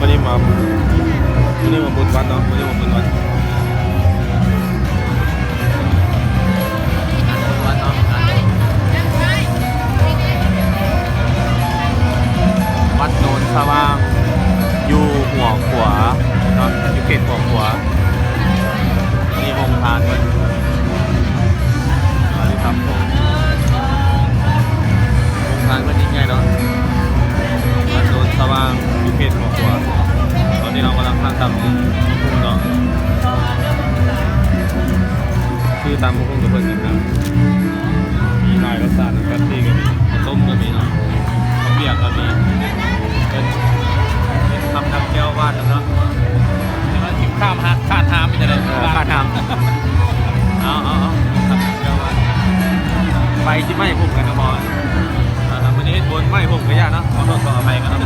วันนี้มาบุญวันเนาะวันนี้มาบุญวันวัดโนนสว่างอยู่หัวขวาเนาะอยู่เขตหัวขวานี่โรงทานมันนี่ครับโรงทานมันยิ่งใหญ่เนาะวัดโนนสว่างอยู่เขตหัวขวาตอนนี้เรากำลังทำตำพุ่งเนาะคือตำพุ่งกับเพื่อนนะครับมีหลายรสชาตินะแป๊บซี่ก็มีต้มก็มีเนาะข้าวเปียกก็มีเป็นทำน้ำแก้วบ้านเนาะแล้วกินข้ามฮะขาดหามไปจะได้ขาดหามเอาทำน้ำแก้วบ้านไปที่ไม่พุ่งกันนะบอลวันนี้บนไม่พุ่งก็ยากเนาะขอโทษขออภัยกันนะ